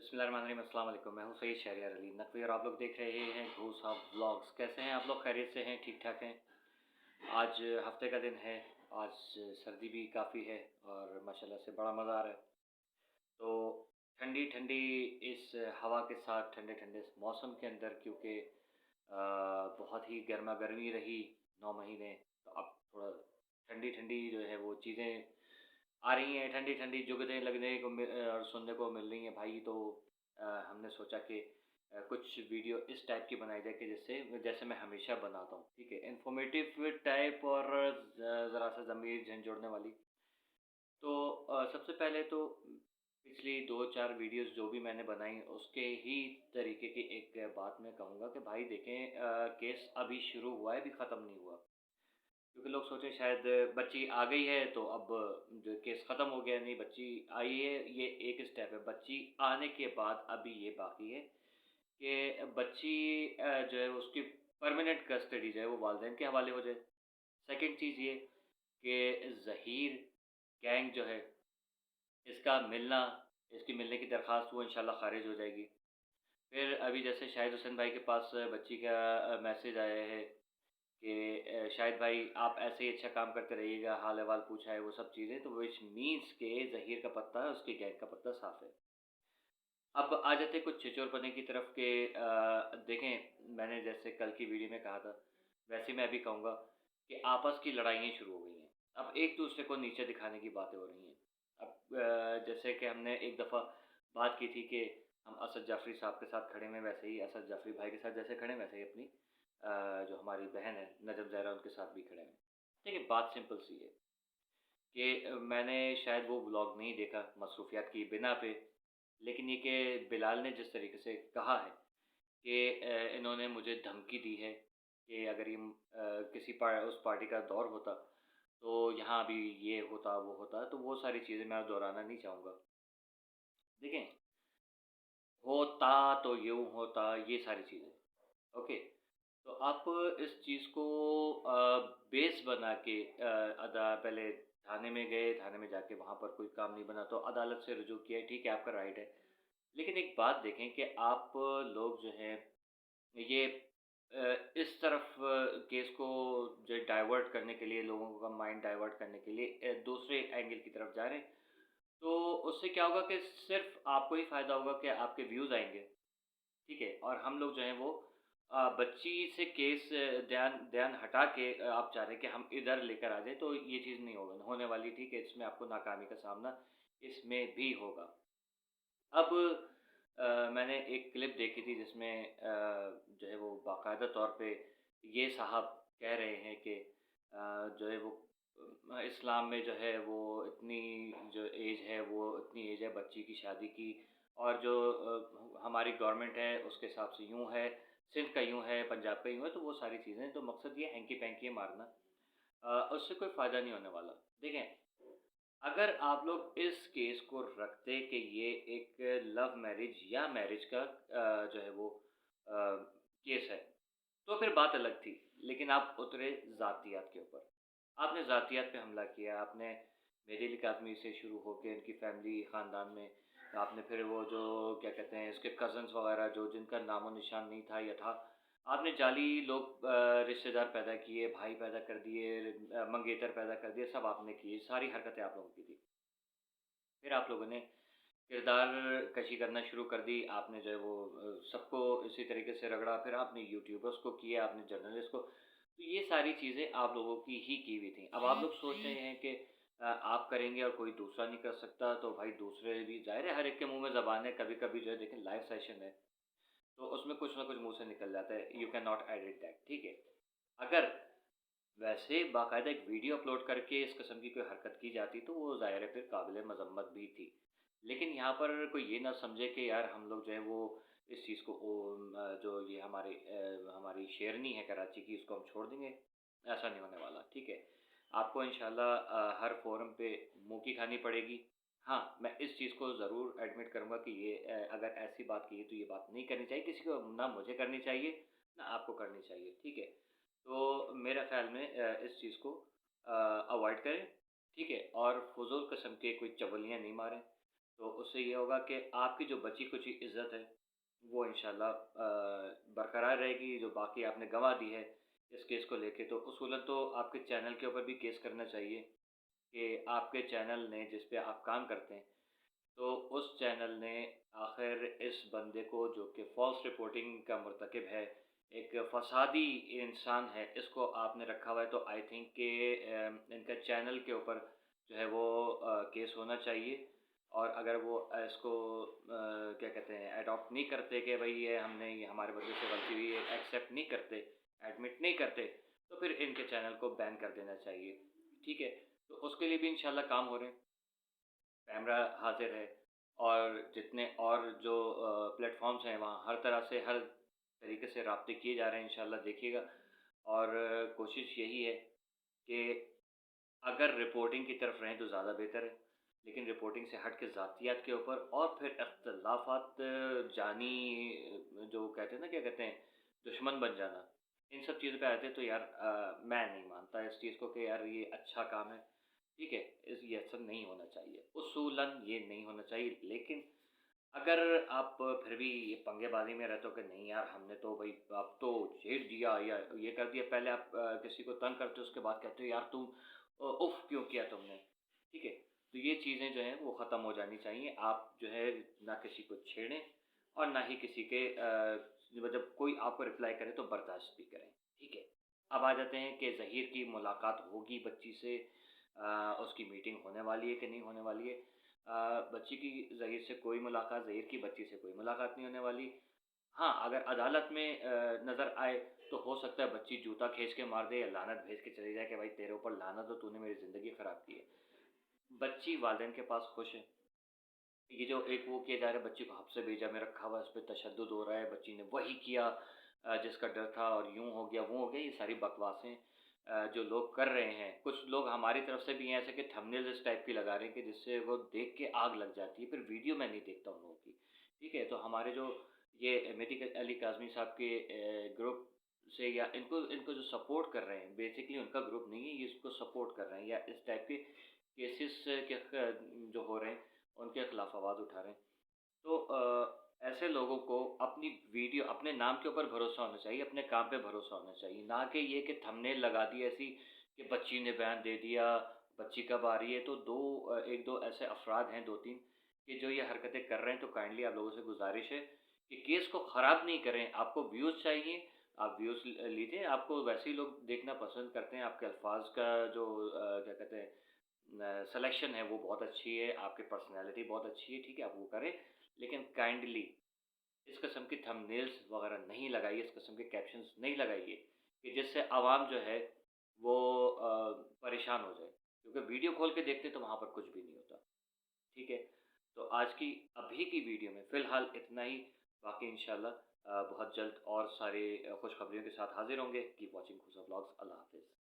बिस्मिल्लाहिर्रहमानिर्रहीम, अस्सलाम वालेकुम। मैं हूँ सैयद शहरियार अली नकवी और आप लोग देख रहे हैं घूस हाफ व्लॉग्स। कैसे हैं आप लोग? खैरियत से हैं? ठीक ठाक हैं? आज हफ्ते का दिन है। आज सर्दी भी काफ़ी है और माशाल्लाह से बड़ा मज़ा आ रहा है। तो ठंडी ठंडी इस हवा के साथ ठंडे ठंडे इस मौसम के अंदर, क्योंकि बहुत ही गर्मा गर्मी रही 9 महीने, तो अब थोड़ा ठंडी ठंडी जो है वो चीज़ें आ रही हैं, ठंडी-ठंडी जुगतें लगने को और सुनने को मिल रही हैं भाई। तो हमने सोचा कि कुछ वीडियो इस टाइप की बनाई जाए कि जिससे जैसे मैं हमेशा बनाता हूँ, ठीक है? इन्फॉर्मेटिव टाइप और ज़रा सा ज़मीर झंझोड़ने वाली। तो सबसे पहले तो पिछली 2-4 वीडियोज़ जो भी मैंने बनाई उसके ही तरीके की एक बात मैं कहूँगा कि भाई देखें, केस अभी शुरू हुआ है, अभी ख़त्म नहीं हुआ। क्योंकि लोग सोचे शायद बच्ची आ गई है तो अब जो केस ख़त्म हो गया। नहीं, बच्ची आई है, ये एक स्टेप है। बच्ची आने के बाद अभी ये बाकी है कि बच्ची जो है उसकी परमानेंट कस्टडी जो है वो वालिदैन के हवाले हो जाए। सेकंड चीज़ ये कि ज़हीर गैंग जो है इसका मिलना, इसकी मिलने की दरख़्वास्त वो इंशाल्लाह ख़ारिज हो जाएगी। फिर अभी जैसे शाहिद हुसैन भाई के पास बच्ची का मैसेज आया है कि शाहिद भाई आप ऐसे ही अच्छा काम करते रहिएगा, हाल-अहवाल पूछा है, वो सब चीज़ें, तो व्हिच मीन्स के ज़हीर का पत्ता है, उसके गैंग का पत्ता साफ़ है। अब आ जाते हैं कुछ छिछोरपने की तरफ के देखें, मैंने जैसे कल की वीडियो में कहा था, वैसे मैं अभी कहूँगा कि आपस की लड़ाइयाँ शुरू हो गई हैं। अब एक-दूसरे को नीचे दिखाने की बातें हो रही हैं। अब जैसे कि हमने एक दफ़ा बात की थी कि हम असद जाफ़री साहब के साथ खड़े हैं, वैसे ही असद जाफ़री भाई के साथ जैसे खड़े हैं, वैसे ही अपनी जो हमारी बहन है नजम ज़हरा, उनके साथ भी खड़े हैं। देखिए, बात सिंपल सी है कि मैंने शायद वो व्लॉग नहीं देखा मसरूफ़ियत की बिना पे, लेकिन ये कि बिलाल ने जिस तरीके से कहा है कि इन्होंने मुझे धमकी दी है कि अगर ये किसी उस पार्टी का दौर होता, तो यहाँ अभी ये होता, वो होता, तो वो सारी चीज़ें मैं अब दोहराना नहीं चाहूँगा। देखें, होता तो यूँ होता, ये सारी चीज़ें, ओके? तो आप इस चीज़ को बेस बना के पहले थाने में गए, थाने में जाके वहाँ पर कोई काम नहीं बना तो अदालत से रुजू किया, ठीक है, आपका राइट है। लेकिन एक बात देखें कि आप लोग जो हैं ये इस तरफ केस को जो डाइवर्ट करने के लिए, लोगों का माइंड डाइवर्ट करने के लिए दूसरे एंगल की तरफ जा रहे हैं। तो उससे क्या होगा कि सिर्फ़ आपको ही फ़ायदा होगा कि आपके व्यूज़ आएँगे, ठीक है? और हम लोग जो हैं वो बच्ची से केस ध्यान ध्यान हटा के आप चाह रहे हैं कि हम इधर लेकर आ जाएँ, तो ये चीज़ नहीं होने वाली, ठीक है? इसमें आपको नाकामी का सामना इसमें भी होगा। अब मैंने एक क्लिप देखी थी जिसमें जो है वो बाकायदा तौर पे ये साहब कह रहे हैं कि जो है वो इस्लाम में जो है वो इतनी जो एज है वो इतनी एज है बच्ची की शादी की, और जो हमारी गवर्नमेंट है उसके हिसाब से यूँ है, सिंध का यूँ है, पंजाब का यूँ है, तो वो सारी चीज़ें, तो मकसद ये हैंकी-पैंकी मारना, उससे कोई फ़ायदा नहीं होने वाला। देखें, अगर आप लोग इस केस को रखते कि ये एक लव मैरिज या मैरिज का जो है वो केस है, तो फिर बात अलग थी। लेकिन आप उतरे ज़ातियात के ऊपर। आपने ज़ातियात पे हमला किया, आपने मेरे लिक आदमी से शुरू होके इनकी फैमिली, ख़ानदान में, आपने फिर वो जो क्या कहते हैं इसके कज़िन्स वग़ैरह जो जिनका नामो-निशान नहीं था या था, आपने जाली लोग रिश्तेदार पैदा किए, भाई पैदा कर दिए, मंगेतर पैदा कर दिए, सब आपने किए, सारी हरकतें आप लोगों की थी। फिर आप लोगों ने किरदार कशी करना शुरू कर दी, आपने जो है वो सबको इसी तरीके से रगड़ा, फिर आपने यूट्यूबर्स को किया, आपने जर्नलिस्ट को, तो ये सारी चीज़ें आप लोगों की ही की हुई थी। अब आप लोग सोच रहे हैं कि आप करेंगे और कोई दूसरा नहीं कर सकता, तो भाई दूसरे भी, ज़ाहिर है हर एक के मुँह में ज़बान है, कभी-कभी जो है देखें लाइव सेशन है, तो उसमें कुछ ना कुछ मुँह से निकल जाता है, you can not edit that, ठीक है? अगर वैसे बाकायदा एक वीडियो अपलोड करके इस किस्म की कोई हरकत की जाती तो वो ज़ाहिर है फिर काबिल मज़म्मत भी थी। लेकिन यहाँ पर कोई ये ना समझे कि यार हम लोग जो है वो इस चीज़ को जो ये हमारी शेरनी है कराची की, इसको हम छोड़ देंगे, ऐसा नहीं होने वाला, ठीक है? आपको इंशाल्लाह हर फ़ोरम पे मुँह की खानी पड़ेगी। हाँ, मैं इस चीज़ को ज़रूर एडमिट करूँगा कि ये अगर ऐसी बात की है तो ये बात नहीं करनी चाहिए किसी को, ना मुझे करनी चाहिए, ना आपको करनी चाहिए, ठीक है? तो मेरा ख़्याल में इस चीज़ को अवॉइड करें, ठीक है? और फ़ुज़ूल किस्म के कोई चुगलियाँ नहीं मारें। तो उससे ये होगा कि आपकी जो बची-खुची इज़्ज़त है, वो इंशाल्लाह बरकरार रहेगी, जो बाकी आपने गँवा दी है इस केस को लेके। तो उसूलन तो आपके चैनल के ऊपर भी केस करना चाहिए कि आपके चैनल ने जिस पे आप काम करते हैं, तो उस चैनल ने आखिर इस बंदे को जो कि फ़ॉल्स रिपोर्टिंग का मुर्तकिब है, एक फ़सादी इंसान है, इसको आपने रखा हुआ है, तो आई थिंक कि इनका चैनल के ऊपर जो है वो केस होना चाहिए। और अगर वो इसको क्या कहते हैं, एडॉप्ट नहीं करते कि भई ये हमारे वजह से गलती हुई है, एक्सेप्ट नहीं करते, एडमिट नहीं करते, तो फिर इनके चैनल को बैन कर देना चाहिए। ठीक है? तो उसके लिए भी इंशाल्लाह काम हो रहे हैं। कैमरा हाज़िर है और जितने और जो प्लेटफ़ॉर्म्स हैं वहाँ हर तरह से हर तरीके से राब्ते किए जा रहे हैं, इंशाल्लाह देखिएगा। और कोशिश यही है कि अगर रिपोर्टिंग की तरफ रहें तो ज़्यादा बेहतर है, लेकिन रिपोर्टिंग से हट के ज़ातियात के ऊपर और फिर इख्तिलाफ़ात जानी जो कहते हैं ना, क्या कहते हैं, दुश्मन बन जाना, इन सब चीज़ों पे आते हैं तो यार मैं नहीं मानता इस चीज़ को कि यार ये अच्छा काम है। ठीक है? ये सब नहीं होना चाहिए। उसूलन ये नहीं होना चाहिए, लेकिन अगर आप फिर भी ये पंगेबाज़ी में रहते हो कि नहीं यार हमने तो भई अब तो छेड़ दिया या ये कर दिया, पहले आप किसी को तंग करते हो उसके बाद कहते हो यार तुम उफ़ क्यों किया तुमने? ठीक है? तो ये चीज़ें जो हैं वो ख़त्म हो जानी चाहिए। आप जो है ना किसी को छेड़ें और ना ही किसी के जब कोई आपको रिप्लाई करे तो बर्दाश्त भी करें। ठीक है? अब आ जाते हैं कि ज़हीर की मुलाकात होगी बच्ची से, उसकी मीटिंग होने वाली है कि नहीं होने वाली है। बच्ची की ज़हीर से कोई मुलाकात, ज़हीर की बच्ची से कोई मुलाकात नहीं होने वाली। हाँ, अगर अदालत में नज़र आए तो हो सकता है बच्ची जूता खींच के मार दे या लानत भेज के चली जाए कि भाई तेरे ऊपर लानत हो, तूने मेरी ज़िंदगी ख़राब की है। बच्ची वालिदैन के पास खुश है। ये जो एक वो किया जा रहा है, बच्ची को हफ्से भेजा में रखा हुआ है, उस पे तशद्दुद हो रहा है, बच्ची ने वही किया जिसका डर था और यूँ हो गया, वो हो गया, ये सारी बकवासें जो लोग कर रहे हैं। कुछ लोग हमारी तरफ से भी हैं ऐसे कि थंबनेल्स इस टाइप की लगा रहे हैं कि जिससे वो देख के आग लग जाती है, फिर वीडियो मैं नहीं देखता उन लोगों की। ठीक है? तो हमारे जो ये मेहदी अली काज़मी साहब के ग्रुप से या इनको इनको जो सपोर्ट कर रहे हैं, बेसिकली उनका ग्रुप नहीं है, ये इसको सपोर्ट कर रहे हैं या इस टाइप के केसेस के जो हो रहे हैं उनके खिलाफ आवाज़ उठा रहे हैं। तो ऐसे लोगों को अपनी वीडियो अपने नाम के ऊपर भरोसा होना चाहिए, अपने काम पे भरोसा होना चाहिए, ना कि ये कि थंबनेल लगा दी ऐसी कि बच्ची ने बयान दे दिया, बच्ची कब आ रही है। तो 1-2 ऐसे अफ़राद हैं 2-3 कि जो ये हरकतें कर रहे हैं, तो काइंडली आप लोगों से गुज़ारिश है कि केस को ख़राब नहीं करें। आपको व्यूज़ चाहिए, आप व्यूज़ लीजिए, आपको वैसे ही लोग देखना पसंद करते हैं, आपके अल्फ़ाज़ का जो क्या कहते हैं सिलेक्शन है वो बहुत अच्छी है, आपकी पर्सनैलिटी बहुत अच्छी है, ठीक है, आप वो करें। लेकिन काइंडली इस किस्म की थंबनेल्स वगैरह नहीं लगाइए, इस किस्म के कैप्शंस नहीं लगाइए कि जिससे आवाम जो है वो परेशान हो जाए। क्योंकि वीडियो खोल के देखते तो वहाँ पर कुछ भी नहीं होता, ठीक है? तो आज की अभी की वीडियो में फ़िलहाल इतना ही, बाकी इंशाल्लाह बहुत जल्द और सारे खुशखबरियों के साथ हाज़िर होंगे। Keep watching Khusha vlogs. अल्लाह हाफ़िज़।